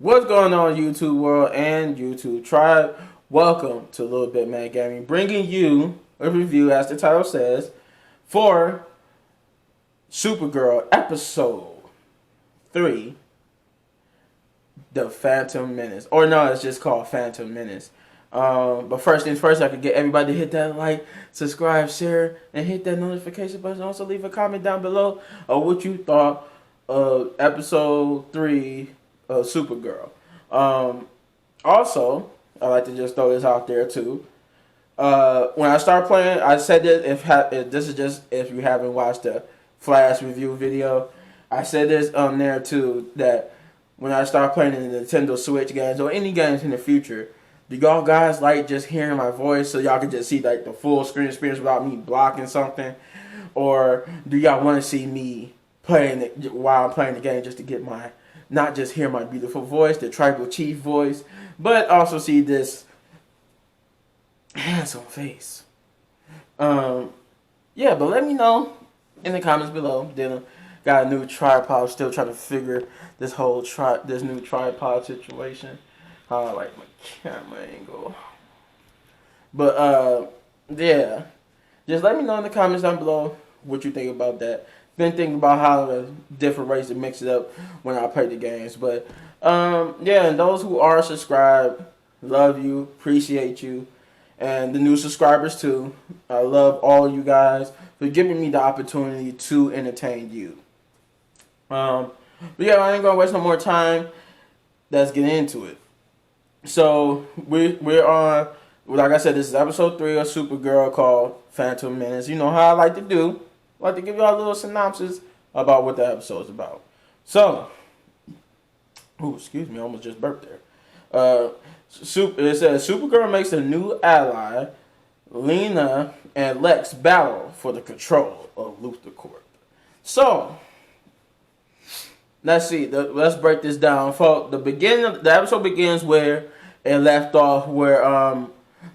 What's going on, YouTube world and YouTube tribe? Welcome to Little Bit Mad Gaming, bringing you a review, as the title says, for Supergirl episode 3, The Phantom Menace. Or no, it's just called Phantom Menace. But first things first, I could get everybody to hit that like, subscribe, share, and hit that notification button. Also leave a comment down below of what you thought of episode 3 of Supergirl. Also, I like to just throw this out there too. When I start playing, I said this if this is just if you haven't watched the Flash review video. I said this on there too, that when I start playing the Nintendo Switch games or any games in the future, do y'all guys like just hearing my voice so y'all can just see like the full screen experience without me blocking something? Or do y'all want to see me playing it while I'm playing the game just to get my, not just hear my beautiful voice, the tribal chief voice, but also see this handsome face? Yeah, but let me know in the comments below. Then got a new tripod, still trying to figure this whole this new tripod situation. How I like my camera angle. But yeah, just let me know in the comments down below what you think about that. Been thinking about how the different ways to mix it up when I play the games. But yeah, and those who are subscribed, love you, appreciate you, and the new subscribers too. I love all you guys for giving me the opportunity to entertain you. But yeah, I ain't gonna waste no more time. Let's get into it. So we're on, like I said, this is episode 3 of Supergirl called Phantom Menace. You know how I like to do. I like to give y'all a little synopsis about what the episode's about. So, excuse me, I almost just burped there. It says Supergirl makes a new ally. Lena and Lex battle for the control of Luthor Corp. So, let's see. Let's break this down. For the beginning, the episode begins where it left off, where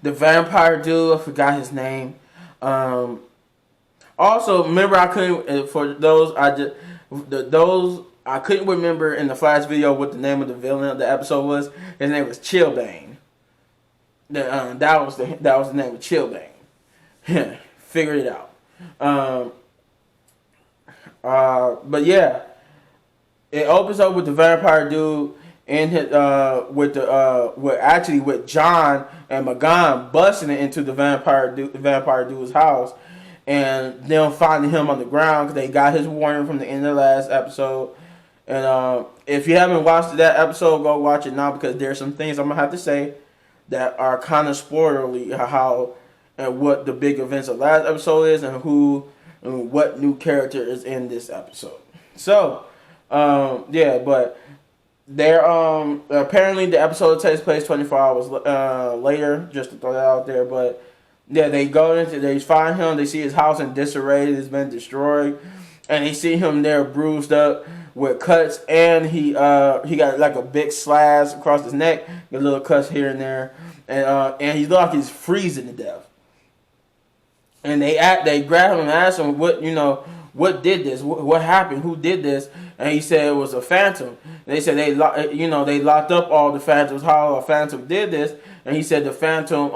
the vampire dude, I forgot his name. Also, remember I couldn't, for those I couldn't remember in the Flash video what the name of the villain of the episode was. His name was Chillbane. That was the name of Chillbane. Figured it out. But yeah, it opens up with the vampire dude and with John and Magan busting it into the vampire dude's house, and them finding him on the ground because they got his warning from the end of the last episode. And if you haven't watched that episode, go watch it now, because there's some things I'm gonna have to say that are kind of spoilerly, how and what the big events of last episode is, and who and what new character is in this episode. So yeah, but they're apparently the episode takes place 24 hours later, just to throw that out there. But yeah, they find him, they see his house in disarray, it's been destroyed, and they see him there bruised up with cuts, and he got like a big slash across his neck, a little cuts here and there, and he looks like he's freezing to death. And they grab him and ask him what did this, what happened, who did this, and he said it was a phantom. And they said they locked up all the phantoms, how a phantom did this, and he said the phantom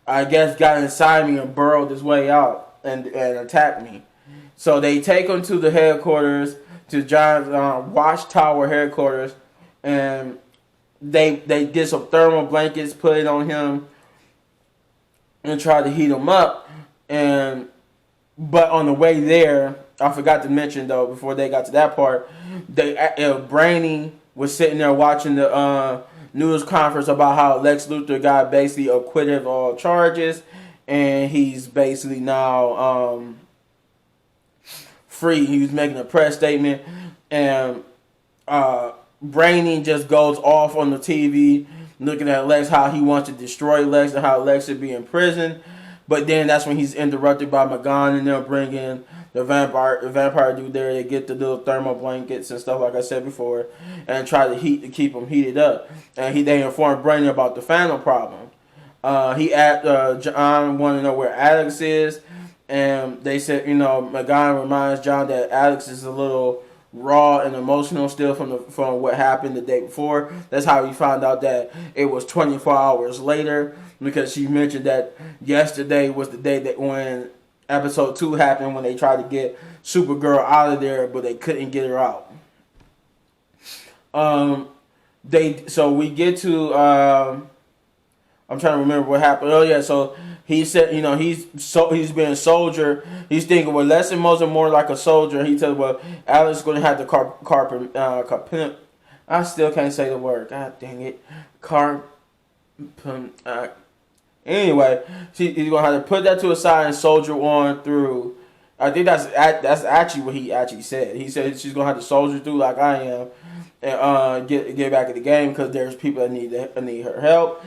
I guess got inside me and burrowed his way out and attacked me. So they take him to the headquarters, to John's watchtower headquarters, and they get some thermal blankets, put it on him, and try to heat him up. But on the way there, I forgot to mention though, before they got to that part, Brainy was sitting there watching the news conference about how Lex Luthor got basically acquitted of all charges, and he's basically now free. He was making a press statement, and Brainy just goes off on the TV looking at Lex, how he wants to destroy Lex and how Lex should be in prison. But then that's when he's interrupted by Magan, and they'll bring in the vampire dude there. They get the little thermal blankets and stuff, like I said before, and try to keep them heated up. And they inform Brainy about the Phantom problem. John wanted to know where Alex is, and they said, Magan reminds John that Alex is a little raw and emotional still from what happened the day before. That's how we found out that it was 24 hours later, because she mentioned that yesterday was the day that when episode 2 happened, when they tried to get Supergirl out of there, but they couldn't get her out. So we get to I'm trying to remember what happened. Oh yeah, so he said, he's been a soldier. He's thinking, well, less and more like a soldier. He said, well, Alex is going to have to I still can't say the word. God dang it, anyway, he's going to have to put that to a side and soldier on through. I think that's actually what he actually said. He said she's going to have to soldier through like I am, and get back in the game, because there's people that need her help.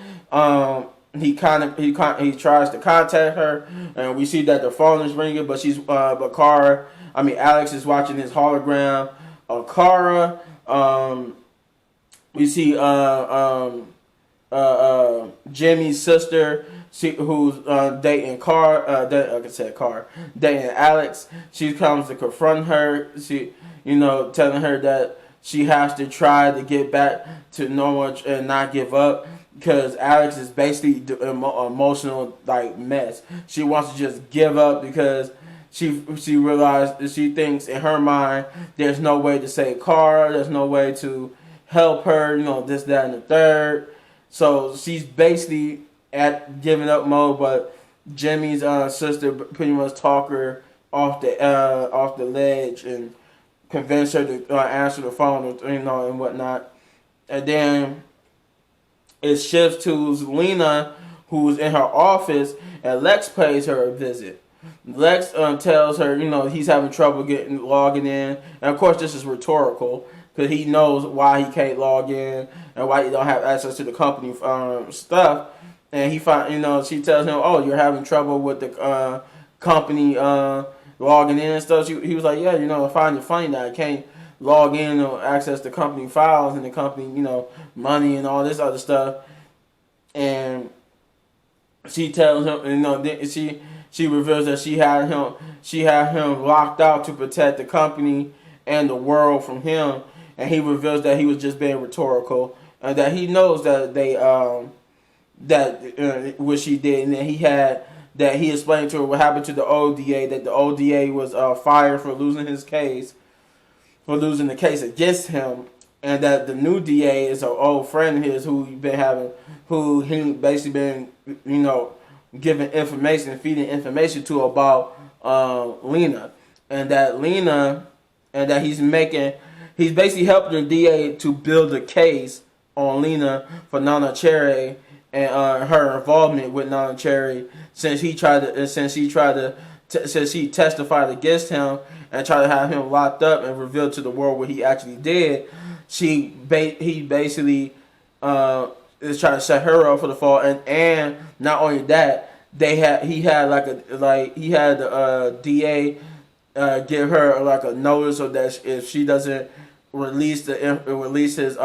He tries to contact her, and we see that the phone is ringing, but Alex is watching his hologram of Kara. We see Jimmy's sister, who's dating dating Alex. She comes to confront her. Telling her that she has to try to get back to normal and not give up, because Alex is basically emotional mess. She wants to just give up because she realized that she thinks in her mind there's no way to save Kara, there's no way to help her, this, that, and the third. So she's basically at giving up mode, but Jimmy's sister pretty much talk her off the ledge and convince her to answer the phone, and whatnot. And then it shifts to Lena, who's in her office, and Lex pays her a visit. Lex tells her, he's having trouble logging in, and of course this is rhetorical, because he knows why he can't log in and why he don't have access to the company stuff. And she tells him, "Oh, you're having trouble with the company logging in and stuff." He was like, "Yeah, I find it funny that I can't log in or access the company files and the company, money and all this other stuff." And she tells him, she reveals that she had him locked out to protect the company and the world from him. And he reveals that he was just being rhetorical, and that he knows that what she did, and that he explained to her what happened to the old DA, that the old DA was fired for losing the case against him, and that the new DA is an old friend of his who he basically been giving information, feeding information to about Lena, and that he's basically helping the DA to build a case on Lena for Nana Cherry and her involvement with Nana Cherry, since she testified against him and tried to have him locked up and revealed to the world what he actually did. He basically is trying to set her up for the fall, and not only that, he had the DA give her a notice, so that if she doesn't release his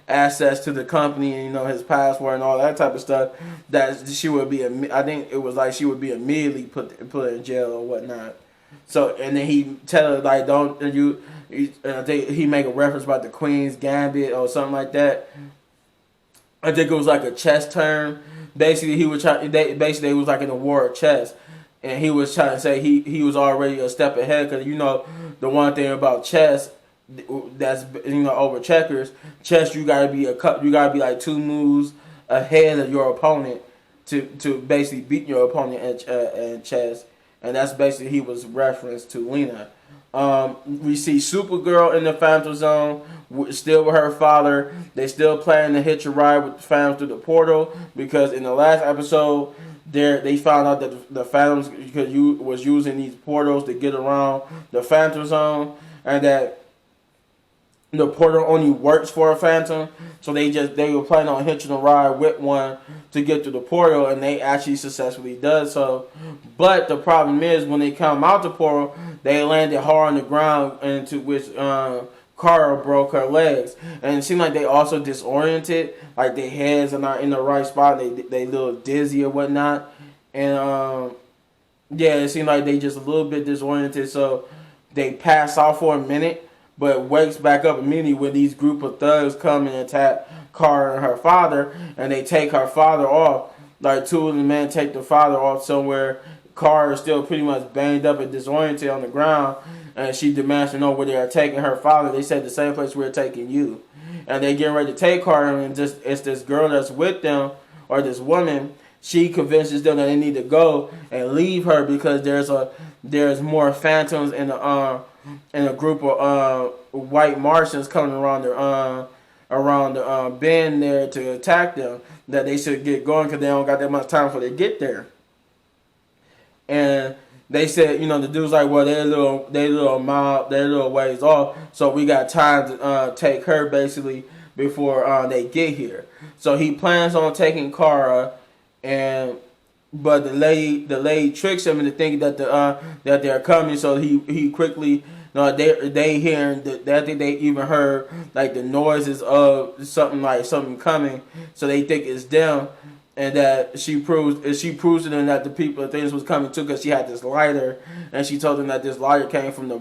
access to the company and his password and all that type of stuff, that she would be she would be immediately put in jail or whatnot. So, and then he tell her don't you. He make a reference about the Queen's Gambit or something like that. I think it was a chess term. Basically, he was trying. Basically, it was in a war of chess, and he was trying to say he was already a step ahead, because the one thing about chess that's over checkers. Chess, you gotta be 2 moves ahead of your opponent to basically beat your opponent in chess, and that's basically he was referenced to Lena. We see Supergirl in the Phantom Zone, still with her father. They still planning to hitch a ride with the Phantom through the portal, because in the last episode, they found out that the Phantoms was using these portals to get around the Phantom Zone, and that the portal only works for a Phantom. So they were planning on hitching a ride with one to get to the portal, and they actually successfully did so. But the problem is, when they come out the portal, they landed hard on the ground, into which Kara broke her legs, and it seemed like they also disoriented, like their heads are not in the right spot. They a little dizzy or whatnot, and it seemed like they just a little bit disoriented. So they passed out for a minute. but wakes back up immediately when these group of thugs come and attack Kara and her father, and they take her father off. Like, two of the men take the father off somewhere. Kara is still pretty much banged up and disoriented on the ground, and she demands to know where they are taking her father. They said the same place we're taking you. And they getting ready to take Kara, and just it's this girl that's with them, or this woman. She convinces them that they need to go and leave her because there's more phantoms in a group of white Martians coming around the bend there to attack them. That they should get going because they don't got that much time before they get there. And they said, the dude's like, well, they're a little ways off, so we got time to take her basically before they get here. So he plans on taking Kara, but the lady tricks him into thinking that that they're coming. So he quickly, they hearing that. I think they even heard like the noises of something coming. So they think it's them. And that she proves to them that the things was coming too, because she had this lighter, and she told them that this lighter came from the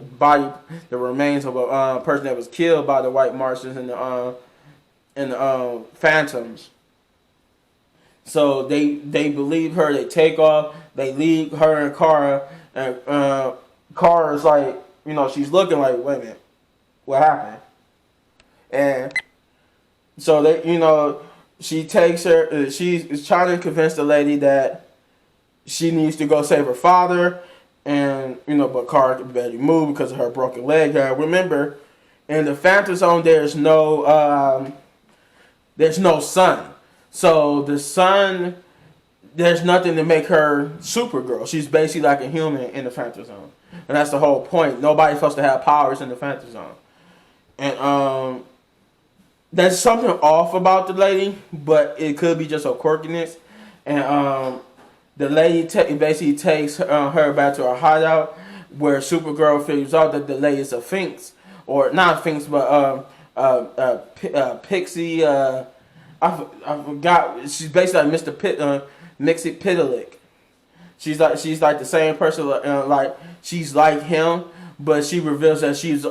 remains of a person that was killed by the white Martians and the Phantoms. So they believe her. They take off. They leave her and Kara, and Kara's like, she's looking like, wait a minute, what happened? And so they, she takes her. She's trying to convince the lady that she needs to go save her father, and but Kara can barely move because of her broken leg. Remember, in the Phantom Zone, there's no sun. So the sun, there's nothing to make her Supergirl. She's basically like a human in the Phantom Zone, and that's the whole point. Nobody's supposed to have powers in the Phantom Zone, and there's something off about the lady, but it could be just her quirkiness. And the lady basically takes her back to her hideout, where Supergirl figures out that the lady is a Sphinx, or not a Sphinx, but Pixie. I forgot. She's basically like Mr. Mixie Pitalik. She's like the same person. Like she's like him, but she reveals that she's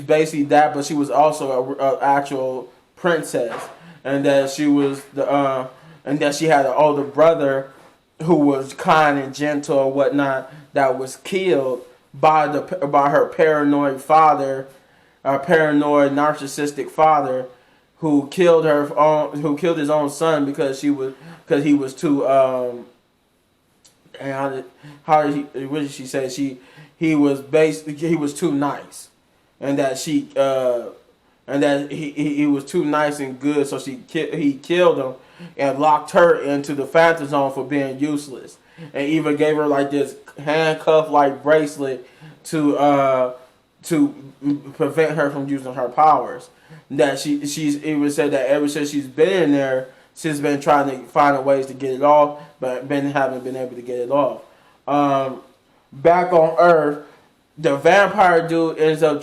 basically that, but she was also a actual princess, and that she was and that she had an older brother who was kind and gentle or whatnot, that was killed by her paranoid father, paranoid narcissistic father, who killed his own son because he was too and what did she say? He was too nice, and that he was too nice and good, so he killed him and locked her into the Phantom Zone for being useless, and even gave her like this handcuff like bracelet to prevent her from using her powers. That she's even said that ever since she's been in there, she's been trying to find ways to get it off, but haven't been able to get it off. Back on Earth, the vampire dude ends up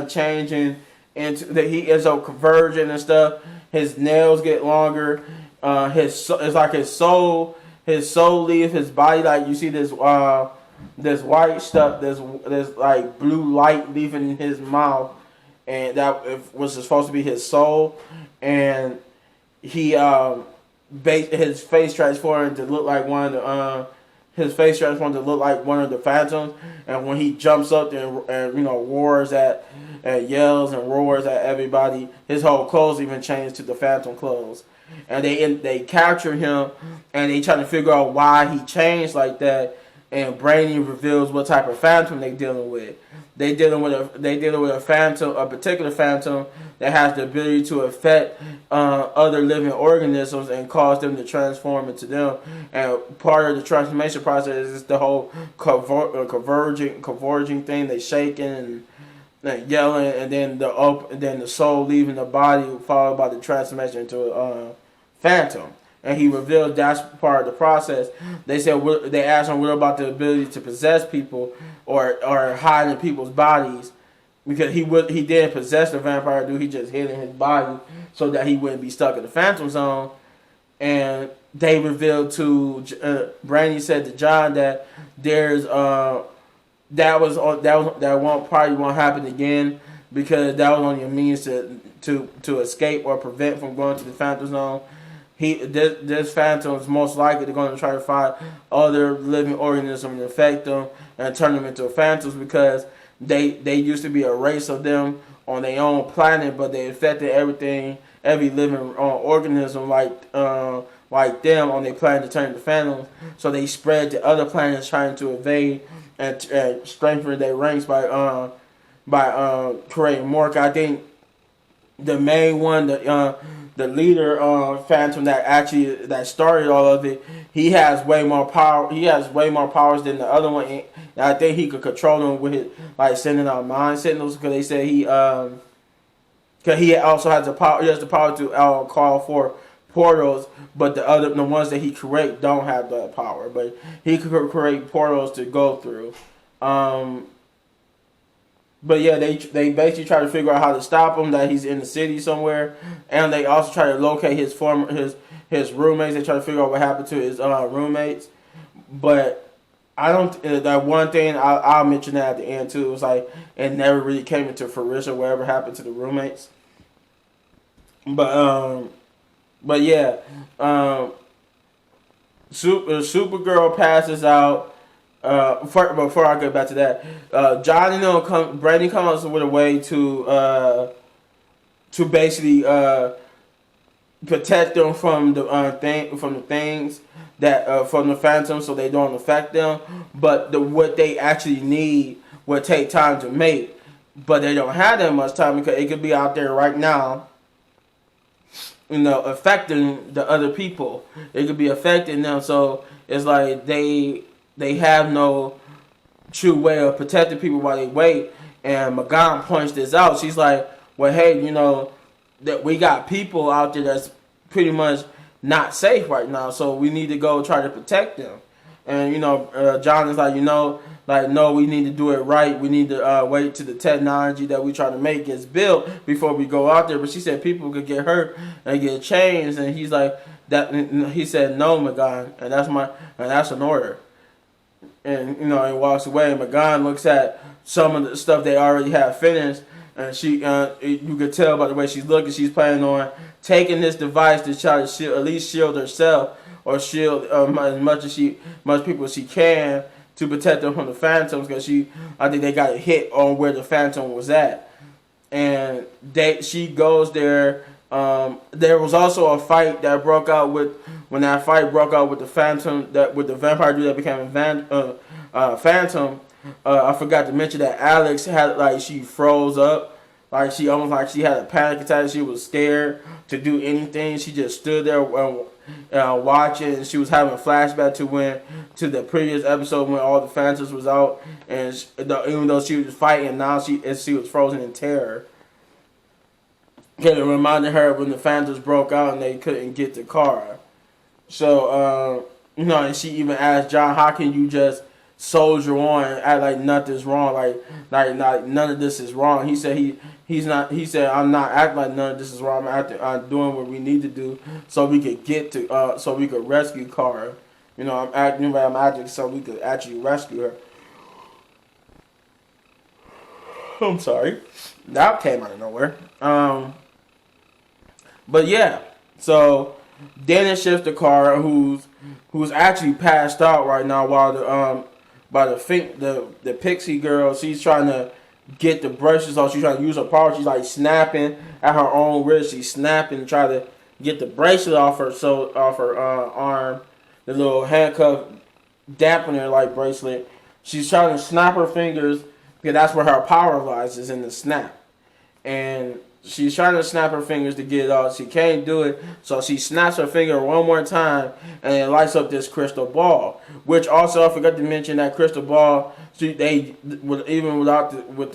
changing into he ends up converging and stuff. His nails get longer. It's like his soul leaves his body. Like you see this white stuff. There's like blue light leaving his mouth, and that was supposed to be his soul. And he his face transformed to look like one of the his face transformed to look like one of the Phantoms. And when he jumps up there and roars and yells and roars at everybody, his whole clothes even change to the Phantom clothes. And they capture him, and they try to figure out why he changed like that. And Brainy reveals what type of Phantom they dealing with. They dealing with a Phantom, a particular Phantom that has the ability to affect other living organisms and cause them to transform into them. And part of the transformation process is the whole converging thing. They shaking and yelling, and then the soul leaving the body, followed by the transformation into a Phantom. And he revealed that's part of the process. They asked him what about the ability to possess people or hide in people's bodies, because he didn't possess the vampire dude. He just hid in his body so that he wouldn't be stuck in the Phantom Zone. And they revealed to Brandy said to John that there's that won't probably won't happen again, because that was only a means to escape or prevent from going to the Phantom Zone. This Phantom is most likely they're going to try to find other living organisms and infect them and turn them into phantoms, because they used to be a race of them on their own planet, but they infected every living organism like them on their planet to turn into phantoms. So they spread to other planets trying to invade and strengthen their ranks by creating more. I think the main one, the leader Phantom that started all of it, he has way more power. He has way more powers than the other one. And I think he could control them with his, like, sending out mind signals, because they said because he also has the power. He has the power to call for portals, but the ones that he create don't have that power. But he could create portals to go through. But yeah, they basically try to figure out how to stop him, that he's in the city somewhere, and they also try to locate his roommates. They try to figure out what happened to his roommates. But I don't. That one thing I'll mention that at the end too. It was like it never really came into fruition whatever happened to the roommates. But yeah, Supergirl passes out. Before I get back to that, John and Brandon comes up with a way to basically protect them from the things that from the Phantoms, so they don't affect them. But what they actually need will take time to make, but they don't have that much time, because it could be out there right now, affecting the other people. It could be affecting them, so it's like they have no true way of protecting people while they wait. And Magan points this out. She's like, well, hey, that we got people out there that's pretty much not safe right now, so we need to go try to protect them. And John is like, no, we need to do it right. We need to wait till the technology that we try to make gets built before we go out there. But she said people could get hurt and get changed, and he's like that. He said no, Magan, and that's an order. And he walks away. And Magan looks at some of the stuff they already have finished, and she you could tell by the way she's looking, she's planning on taking this device to try to at least shield herself, or shield as much people as she can, to protect them from the Phantoms, because I think they got a hit on where the Phantom was at, and she goes there. There was also a fight that broke out with the Phantom, with the vampire dude that became a Phantom. I forgot to mention that Alex had, she froze up, she almost like she had a panic attack. She was scared to do anything. She just stood there watching, and she was having a flashback to the previous episode when all the Phantoms was out, and even though she was fighting, now she was frozen in terror. It reminded her when the Phantoms broke out and they couldn't get the car. So, and she even asked John, how can you just soldier on and act like nothing's wrong, like none of this is wrong? He said he said, I'm not acting like none of this is wrong. I'm doing what we need to do so we could so we could rescue Kara. I'm acting so we could actually rescue her. I'm sorry. That came out of nowhere. But yeah, so Dennis shifts the car, who's actually passed out right now, while the pixie girl, she's trying to get the brushes off. She's trying to use her power. She's like snapping at her own wrist. She's snapping to try to get the bracelet off her arm, the little handcuff dampener like bracelet. She's trying to snap her fingers, because that's where her power lies, is in the snap. And she's trying to snap her fingers to get it off. She can't do it, so she snaps her finger one more time, and it lights up this crystal ball. Which also, I forgot to mention that crystal ball. With the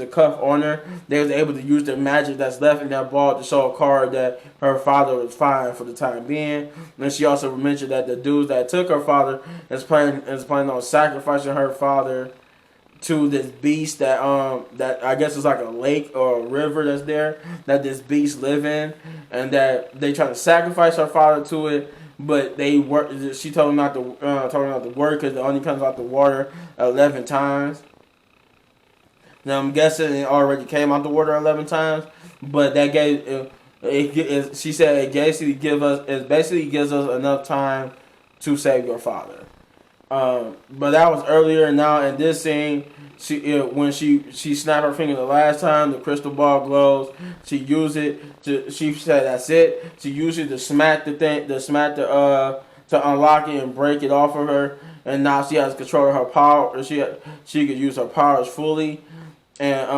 cuff on her, they was able to use the magic that's left in that ball to show a card that her father was fine for the time being. And she also mentioned that the dudes that took her father is planning on sacrificing her father to this beast that I guess is like a lake or a river that's there, that this beast live in, and that they try to sacrifice her father to it, but she told him not to work, because it only comes out the water 11 times. Now I'm guessing it already came out the water 11 times, but that gave she said it basically gives us enough time to save your father. But that was earlier. Now in this scene, when she snapped her finger the last time, the crystal ball glows. She used it to. She said that's it. She used it to smack the thing, to unlock it and break it off of her. And now she has control of her power. She could use her powers fully. And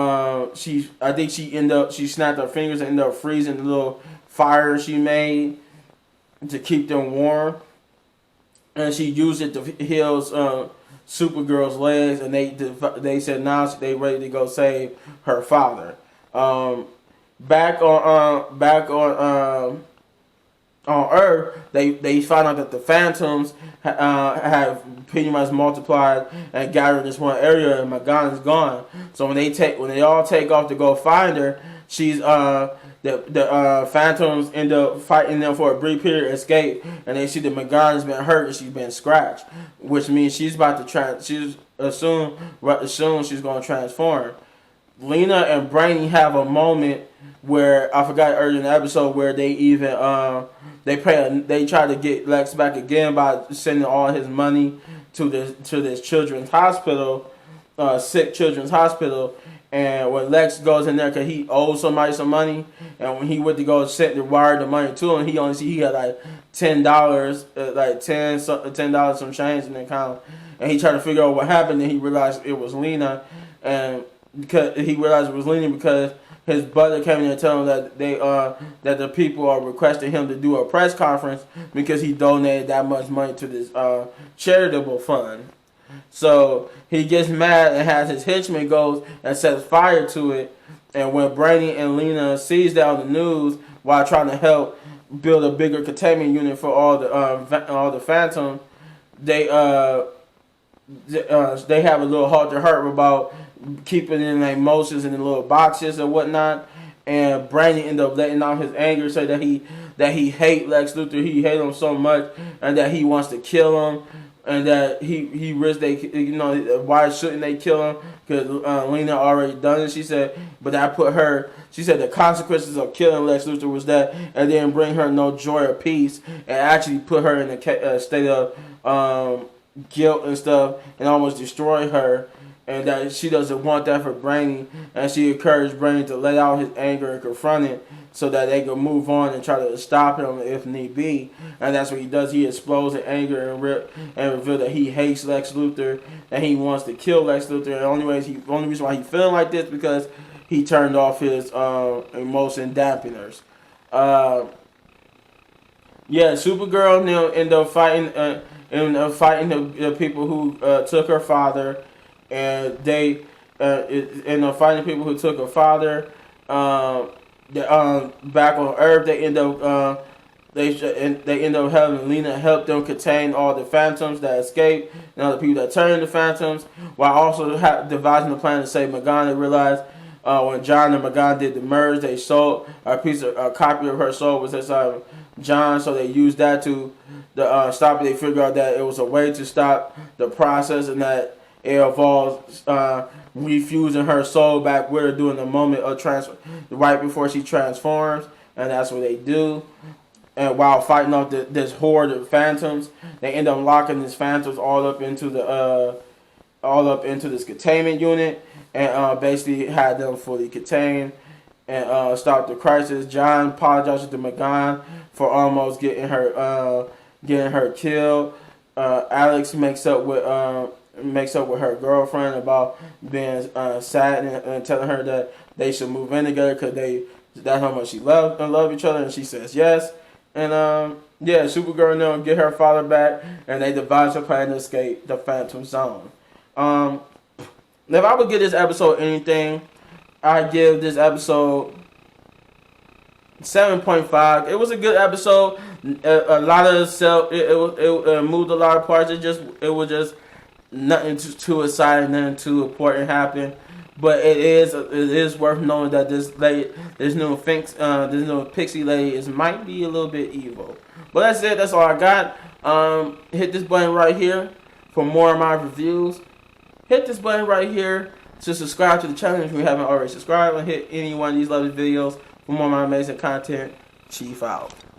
I think she snapped her fingers and ended up freezing the little fire she made to keep them warm. And she used it to heal Supergirl's legs, and they said now they ready to go save her father. Back on Earth, they found out that the Phantoms have pretty much multiplied and gathered in this one area, and Magan is gone. So when they all take off to go find her, she's the Phantoms end up fighting them for a brief period, escape, and they see that Magan has been hurt and she's been scratched, which means she's about to she's soon she's going to transform. Lena and Brainy have a moment where I forgot earlier in the episode where they even they try to get Lex back again by sending all his money to this children's hospital, sick children's hospital. And when Lex goes in there because he owes somebody some money, and when he went to go send the wire the money to him, he had like $10, like $10 some change in the account, and he tried to figure out what happened, and he realized it was Lena, and because his brother came in and told him that the people are requesting him to do a press conference because he donated that much money to this charitable fund. So he gets mad and has his henchman goes and sets fire to it. And when Brainy and Lena sees that on the news while trying to help build a bigger containment unit for all the Phantoms, they have a little heart to heart about keeping in their emotions in the little boxes and whatnot. And Brainy ended up letting out his anger, say that he hate Lex Luthor, he hate him so much, and that he wants to kill him. And that he wished why shouldn't they kill him? Because Lena already done it. She said, but that put her. She said the consequences of killing Lex Luthor was that, and didn't bring her no joy or peace, and actually put her in a state of guilt and stuff, and almost destroy her. And that she doesn't want that for Brainy, and she encouraged Brainy to let out his anger and confront it, so that they could move on and try to stop him if need be. And that's what he does. He explodes in anger and reveal that he hates Lex Luthor and he wants to kill Lex Luthor. And the only reason why he feeling like this because he turned off his emotion dampeners. Supergirl now ended up fighting the people who took her father, and they end up fighting the people who took her father. Back on Earth, they end up having Lena help them contain all the Phantoms that escaped and all the people that turned to Phantoms, while also devising a plan to save Magan. They realized when John and Magan did the merge, they sold a copy of her soul was inside John, so they used that to stop it. They figured out that it was a way to stop the process, and that it involves refusing her soul back with her during the moment of transfer, right before she transforms, and that's what they do. And while fighting off this horde of Phantoms, they end up locking these Phantoms all up into this containment unit, and basically had them fully contained and stop the crisis. John apologizes to Magan for almost getting her killed. Alex makes up with her girlfriend about being sad and telling her that they should move in together because that's how much she love each other, and she says yes. And Supergirl now get her father back, and they devise a plan to escape the Phantom Zone. If I would give this episode anything, I'd give this episode 7.5. It was a good episode. A lot of it moved a lot of parts. It was just nothing too exciting, nothing too important happened. But it is worth knowing that this new Pixie lady might be a little bit evil. But that's it. That's all I got. Hit this button right here for more of my reviews. Hit this button right here to subscribe to the channel if you haven't already subscribed, and hit any one of these lovely videos for more of my amazing content. Chief out.